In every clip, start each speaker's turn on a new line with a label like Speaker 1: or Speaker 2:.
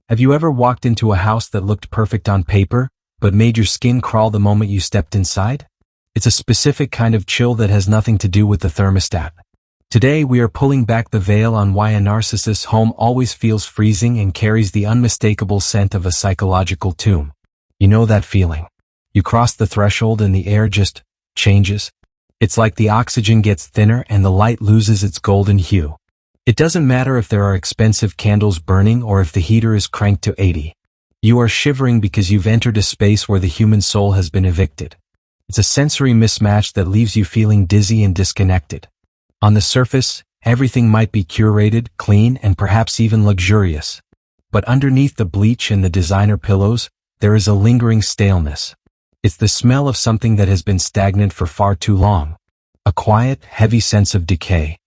Speaker 1: Have you ever walked into a house that looked perfect on paper, but made your skin crawl the moment you stepped inside? It's a specific kind of chill that has nothing to do with the thermostat. Today we are pulling back the veil on why a narcissist's home always feels freezing and carries the unmistakable scent of a psychological tomb. You know that feeling. You cross the threshold and the air just changes. It's like the oxygen gets thinner and the light loses its golden hue. It doesn't matter if there are expensive candles burning or if the heater is cranked to 80. You are shivering because you've entered a space where the human soul has been evicted. It's a sensory mismatch that leaves you feeling dizzy and disconnected. On the surface, everything might be curated, clean, and perhaps even luxurious. But underneath the bleach and the designer pillows, there is a lingering staleness. It's the smell of something that has been stagnant for far too long. A quiet, heavy sense of decay.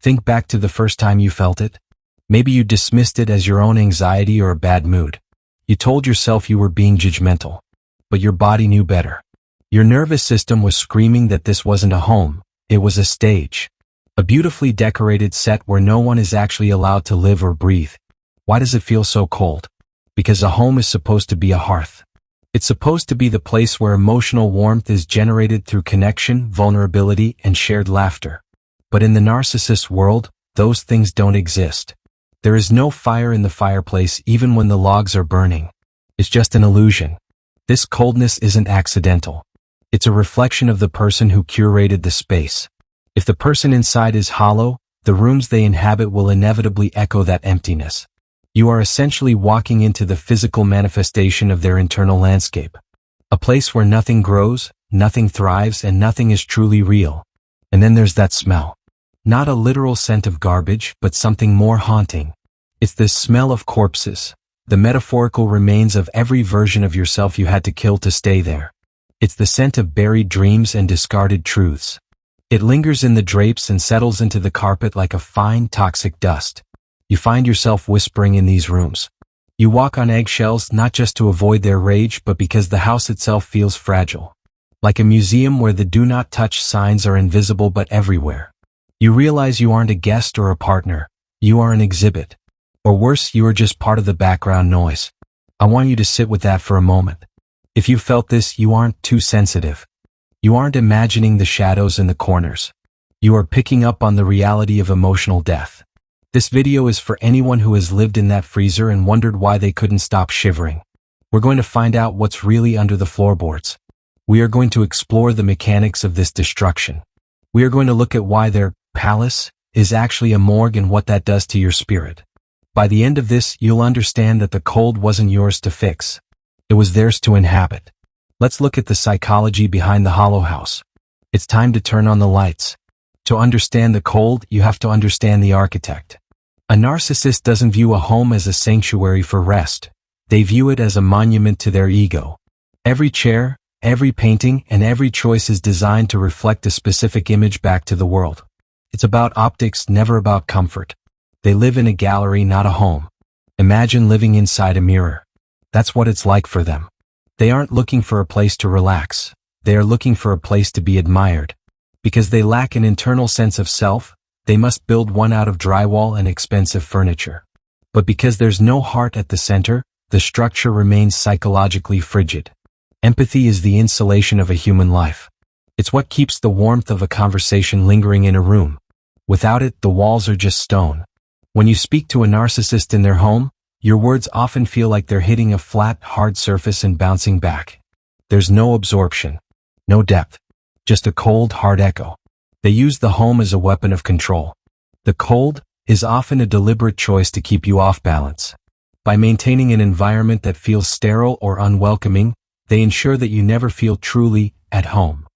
Speaker 1: Think back to the first time you felt it. Maybe you dismissed it as your own anxiety or a bad mood. You told yourself you were being judgmental. But your body knew better. Your nervous system was screaming that this wasn't a home, it was a stage. A beautifully decorated set where no one is actually allowed to live or breathe. Why does it feel so cold? Because a home is supposed to be a hearth. It's supposed to be the place where emotional warmth is generated through connection, vulnerability, and shared laughter. But in the narcissist world, those things don't exist. There is no fire in the fireplace even when the logs are burning. It's just an illusion. This coldness isn't accidental. It's a reflection of the person who curated the space. If the person inside is hollow, the rooms they inhabit will inevitably echo that emptiness. You are essentially walking into the physical manifestation of their internal landscape. A place where nothing grows, nothing thrives, and nothing is truly real. And then there's that smell. Not a literal scent of garbage, but something more haunting. It's the smell of corpses, the metaphorical remains of every version of yourself you had to kill to stay there. It's the scent of buried dreams and discarded truths. It lingers in the drapes and settles into the carpet like a fine, toxic dust. You find yourself whispering in these rooms. You walk on eggshells not just to avoid their rage but because the house itself feels fragile. Like a museum where the do not touch signs are invisible but everywhere. You realize you aren't a guest or a partner. You are an exhibit. Or worse, you are just part of the background noise. I want you to sit with that for a moment. If you felt this, you aren't too sensitive. You aren't imagining the shadows in the corners. You are picking up on the reality of emotional death. This video is for anyone who has lived in that freezer and wondered why they couldn't stop shivering. We're going to find out what's really under the floorboards. We are going to explore the mechanics of this destruction. We are going to look at why their palace is actually a morgue and what that does to your spirit. By the end of this, you'll understand that the cold wasn't yours to fix. It was theirs to inhabit. Let's look at the psychology behind the hollow house. It's time to turn on the lights. To understand the cold, you have to understand the architect. A narcissist doesn't view a home as a sanctuary for rest. They view it as a monument to their ego. Every chair, every painting, and every choice is designed to reflect a specific image back to the world. It's about optics, never about comfort. They live in a gallery, not a home. Imagine living inside a mirror. That's what it's like for them. They aren't looking for a place to relax. They are looking for a place to be admired. Because they lack an internal sense of self, they must build one out of drywall and expensive furniture. But because there's no heart at the center, the structure remains psychologically frigid. Empathy is the insulation of a human life. It's what keeps the warmth of a conversation lingering in a room. Without it, the walls are just stone. When you speak to a narcissist in their home, your words often feel like they're hitting a flat, hard surface and bouncing back. There's no absorption, no depth, just a cold, hard echo. They use the home as a weapon of control. The cold is often a deliberate choice to keep you off balance. By maintaining an environment that feels sterile or unwelcoming, they ensure that you never feel truly at home.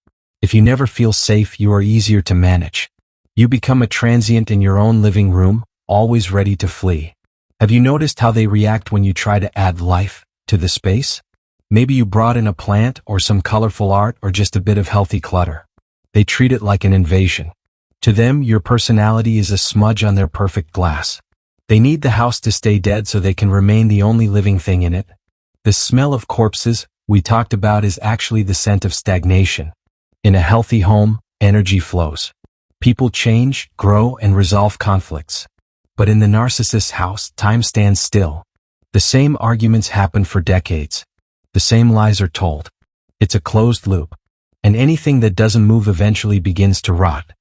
Speaker 1: If you never feel safe, you are easier to manage. You become a transient in your own living room, always ready to flee. Have you noticed how they react when you try to add life to the space? Maybe you brought in a plant or some colorful art or just a bit of healthy clutter. They treat it like an invasion. To them, your personality is a smudge on their perfect glass. They need the house to stay dead so they can remain the only living thing in it. The smell of corpses we talked about is actually the scent of stagnation. In a healthy home, energy flows. People change, grow, and resolve conflicts. But in the narcissist's house, time stands still. The The same arguments happen for decades. The same lies are told. It's a closed loop. And anything that doesn't move eventually begins to rot.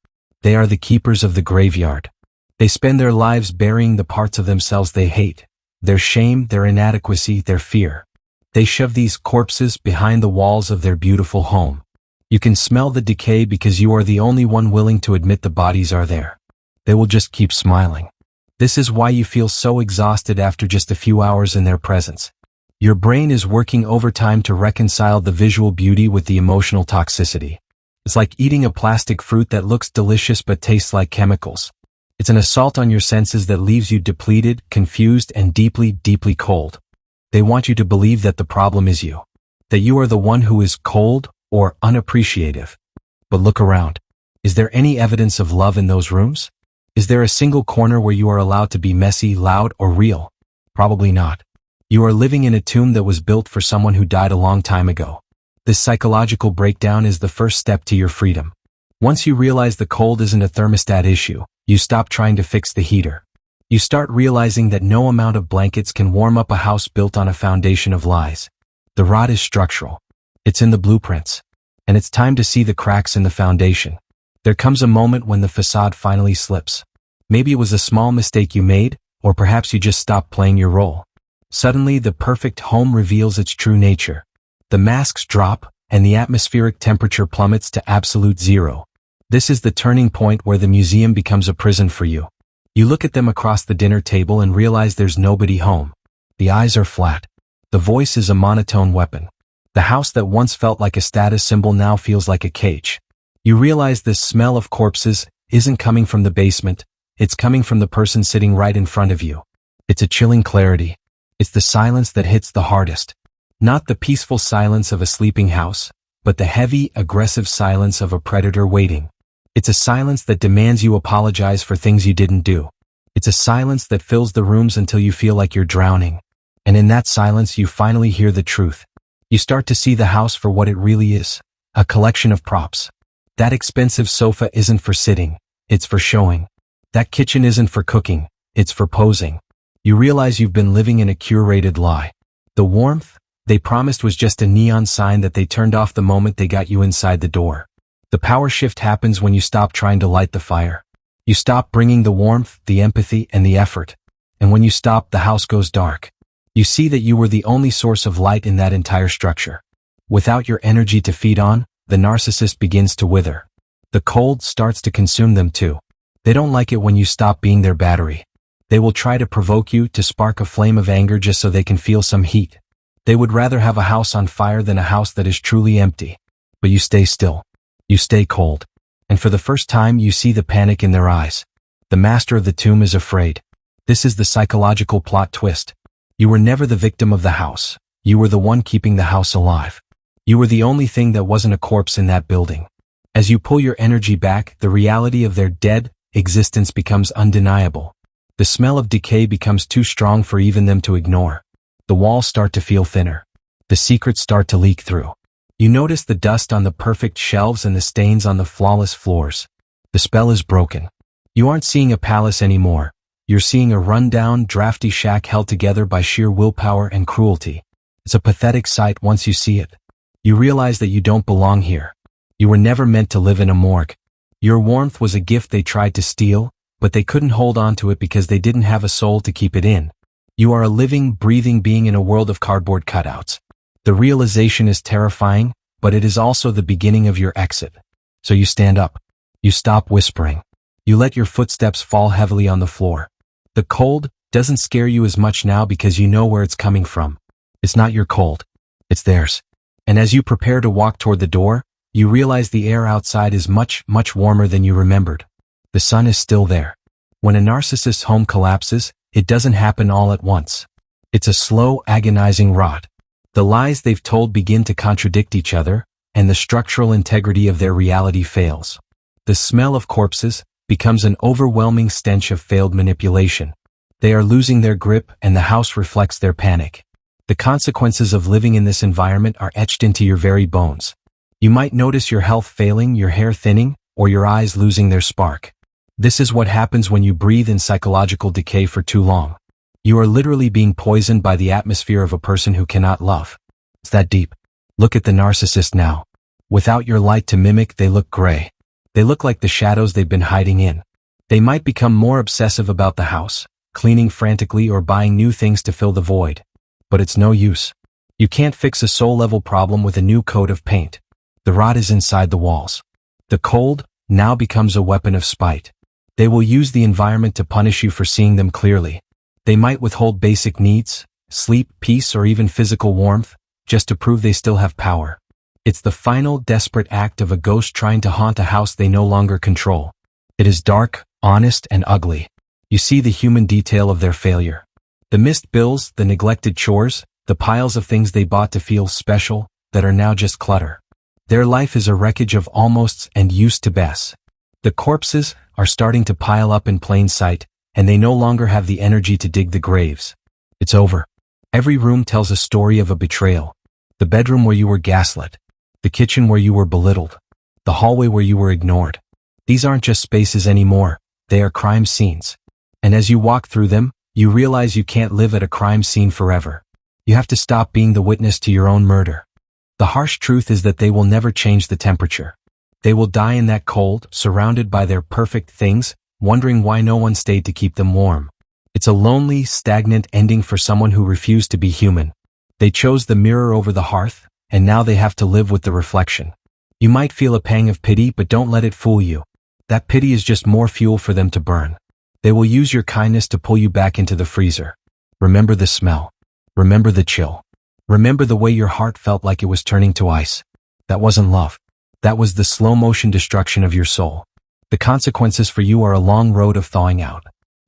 Speaker 1: They are the keepers of the graveyard. They spend their lives burying the parts of themselves they hate, their shame, their inadequacy, their fear. They shove these corpses behind the walls of their beautiful home. You can smell the decay because you are the only one willing to admit the bodies are there. They will just keep smiling. This is why you feel so exhausted after just a few hours in their presence. Your brain is working overtime to reconcile the visual beauty with the emotional toxicity. It's like eating a plastic fruit that looks delicious but tastes like chemicals. It's an assault on your senses that leaves you depleted, confused, and deeply, deeply cold. They want you to believe that the problem is you. That you are the one who is cold or unappreciative. But look around. Is there any evidence of love in those rooms? Is there a single corner where you are allowed to be messy, loud, or real? Probably not. You are living in a tomb that was built for someone who died a long time ago. This psychological breakdown is the first step to your freedom. Once you realize the cold isn't a thermostat issue, you stop trying to fix the heater. You start realizing that no amount of blankets can warm up a house built on a foundation of lies. The rot is structural. It's in the blueprints. And it's time to see the cracks in the foundation. There comes a moment when the facade finally slips. Maybe it was a small mistake you made, or perhaps you just stopped playing your role. Suddenly, the perfect home reveals its true nature. The masks drop, and the atmospheric temperature plummets to absolute zero. This is the turning point where the museum becomes a prison for you. You look at them across the dinner table and realize there's nobody home. The eyes are flat. The voice is a monotone weapon. The house that once felt like a status symbol now feels like a cage. You realize this smell of corpses isn't coming from the basement, it's coming from the person sitting right in front of you. It's a chilling clarity. It's the silence that hits the hardest. Not the peaceful silence of a sleeping house, but the heavy, aggressive silence of a predator waiting. It's a silence that demands you apologize for things you didn't do. It's a silence that fills the rooms until you feel like you're drowning. And in that silence you finally hear the truth. You start to see the house for what it really is, a collection of props. That expensive sofa isn't for sitting, it's for showing. That kitchen isn't for cooking, it's for posing. You realize you've been living in a curated lie. The warmth they promised was just a neon sign that they turned off the moment they got you inside the door. The power shift happens when you stop trying to light the fire. You stop bringing the warmth, the empathy, and the effort. And when you stop, the house goes dark. You see that you were the only source of light in that entire structure. Without your energy to feed on, the narcissist begins to wither. The cold starts to consume them too. They don't like it when you stop being their battery. They will try to provoke you to spark a flame of anger just so they can feel some heat. They would rather have a house on fire than a house that is truly empty. But you stay still. You stay cold. And for the first time you see the panic in their eyes. The master of the tomb is afraid. This is the psychological plot twist. You were never the victim of the house. You were the one keeping the house alive. You were the only thing that wasn't a corpse in that building. As you pull your energy back, the reality of their dead existence becomes undeniable. The smell of decay becomes too strong for even them to ignore. The walls start to feel thinner. The secrets start to leak through. You notice the dust on the perfect shelves and the stains on the flawless floors. The spell is broken. You aren't seeing a palace anymore. You're seeing a run-down, drafty shack held together by sheer willpower and cruelty. It's a pathetic sight once you see it. You realize that you don't belong here. You were never meant to live in a morgue. Your warmth was a gift they tried to steal, but they couldn't hold on to it because they didn't have a soul to keep it in. You are a living, breathing being in a world of cardboard cutouts. The realization is terrifying, but it is also the beginning of your exit. So you stand up. You stop whispering. You let your footsteps fall heavily on the floor. The cold doesn't scare you as much now because you know where it's coming from. It's not your cold. It's theirs. And as you prepare to walk toward the door, you realize the air outside is much, much warmer than you remembered. The sun is still there. When a narcissist's home collapses, it doesn't happen all at once. It's a slow, agonizing rot. The lies they've told begin to contradict each other, and the structural integrity of their reality fails. The smell of corpses becomes an overwhelming stench of failed manipulation. They are losing their grip, and the house reflects their panic. The consequences of living in this environment are etched into your very bones. You might notice your health failing, your hair thinning, or your eyes losing their spark. This is what happens when you breathe in psychological decay for too long. You are literally being poisoned by the atmosphere of a person who cannot love. It's that deep. Look at the narcissist now. Without your light to mimic, they look gray. They look like the shadows they've been hiding in. They might become more obsessive about the house, cleaning frantically or buying new things to fill the void. But it's no use. You can't fix a soul-level problem with a new coat of paint. The rot is inside the walls. The cold now becomes a weapon of spite. They will use the environment to punish you for seeing them clearly. They might withhold basic needs, sleep, peace, or even physical warmth, just to prove they still have power. It's the final desperate act of a ghost trying to haunt a house they no longer control. It is dark, honest, and ugly. You see the human detail of their failure. The missed bills, the neglected chores, the piles of things they bought to feel special, that are now just clutter. Their life is a wreckage of almosts and used to best. The corpses are starting to pile up in plain sight, and they no longer have the energy to dig the graves. It's over. Every room tells a story of a betrayal. The bedroom where you were gaslit. The kitchen where you were belittled. The hallway where you were ignored. These aren't just spaces anymore, they are crime scenes. And as you walk through them, you realize you can't live at a crime scene forever. You have to stop being the witness to your own murder. The harsh truth is that they will never change the temperature. They will die in that cold, surrounded by their perfect things, wondering why no one stayed to keep them warm. It's a lonely, stagnant ending for someone who refused to be human. They chose the mirror over the hearth, and now they have to live with the reflection. You might feel a pang of pity, but don't let it fool you. That pity is just more fuel for them to burn. They will use your kindness to pull you back into the freezer. Remember the smell. Remember the chill. Remember the way your heart felt like it was turning to ice. That wasn't love. That was the slow-motion destruction of your soul. The consequences for you are a long road of thawing out.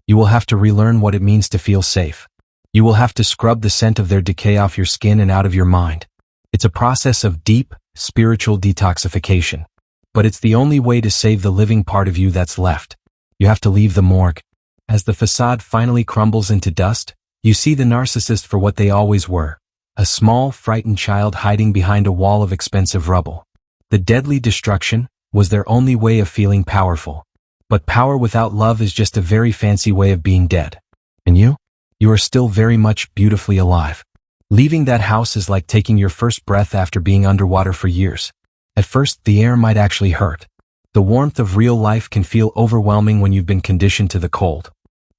Speaker 1: You will have to relearn what it means to feel safe. You will have to scrub the scent of their decay off your skin and out of your mind. It's a process of deep, spiritual detoxification. But it's the only way to save the living part of you that's left. You have to leave the morgue. As the facade finally crumbles into dust, you see the narcissist for what they always were. A small, frightened child hiding behind a wall of expensive rubble. The deadly destruction was their only way of feeling powerful. But power without love is just a very fancy way of being dead. And you? You are still very much beautifully alive. Leaving that house is like taking your first breath after being underwater for years. At first, the air might actually hurt. The warmth of real life can feel overwhelming when you've been conditioned to the cold.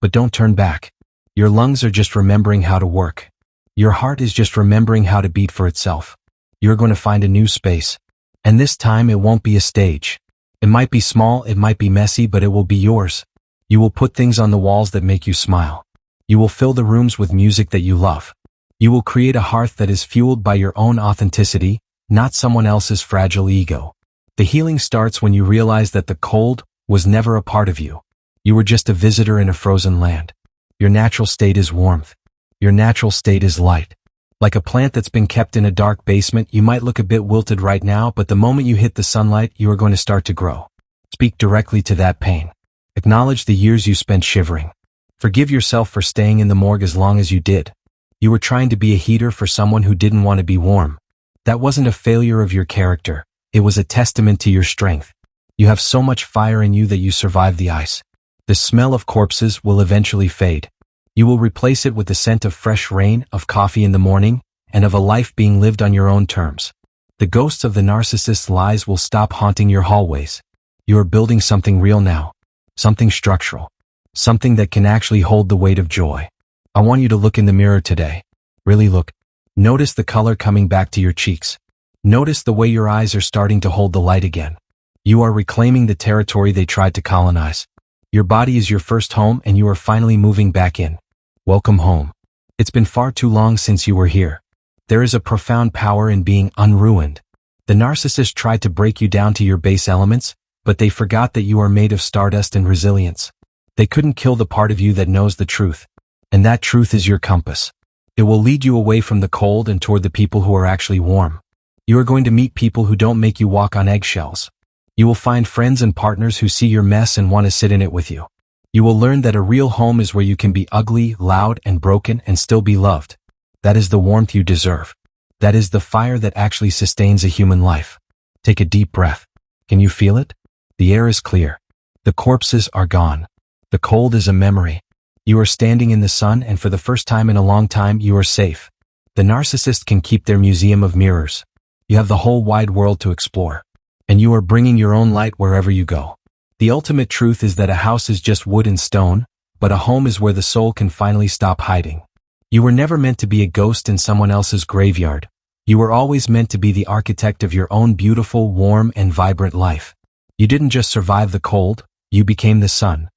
Speaker 1: But don't turn back. Your lungs are just remembering how to work. Your heart is just remembering how to beat for itself. You're going to find a new space. And this time it won't be a stage. It might be small, it might be messy, but it will be yours. You will put things on the walls that make you smile. You will fill the rooms with music that you love. You will create a hearth that is fueled by your own authenticity, not someone else's fragile ego. The healing starts when you realize that the cold was never a part of you. You were just a visitor in a frozen land. Your natural state is warmth. Your natural state is light. Like a plant that's been kept in a dark basement, you might look a bit wilted right now, but the moment you hit the sunlight, you are going to start to grow. Speak directly to that pain. Acknowledge the years you spent shivering. Forgive yourself for staying in the morgue as long as you did. You were trying to be a heater for someone who didn't want to be warm. That wasn't a failure of your character. It was a testament to your strength. You have so much fire in you that you survived the ice. The smell of corpses will eventually fade. You will replace it with the scent of fresh rain, of coffee in the morning, and of a life being lived on your own terms. The ghosts of the narcissist's lies will stop haunting your hallways. You are building something real now. Something structural. Something that can actually hold the weight of joy. I want you to look in the mirror today. Really look. Notice the color coming back to your cheeks. Notice the way your eyes are starting to hold the light again. You are reclaiming the territory they tried to colonize. Your body is your first home and you are finally moving back in. Welcome home. It's been far too long since you were here. There is a profound power in being unruined. The narcissist tried to break you down to your base elements, but they forgot that you are made of stardust and resilience. They couldn't kill the part of you that knows the truth. And that truth is your compass. It will lead you away from the cold and toward the people who are actually warm. You are going to meet people who don't make you walk on eggshells. You will find friends and partners who see your mess and want to sit in it with you. You will learn that a real home is where you can be ugly, loud, and broken and still be loved. That is the warmth you deserve. That is the fire that actually sustains a human life. Take a deep breath. Can you feel it? The air is clear. The corpses are gone. The cold is a memory. You are standing in the sun, and for the first time in a long time you are safe. The narcissist can keep their museum of mirrors. You have the whole wide world to explore. And you are bringing your own light wherever you go. The ultimate truth is that a house is just wood and stone, but a home is where the soul can finally stop hiding. You were never meant to be a ghost in someone else's graveyard. You were always meant to be the architect of your own beautiful, warm, and vibrant life. You didn't just survive the cold, you became the sun.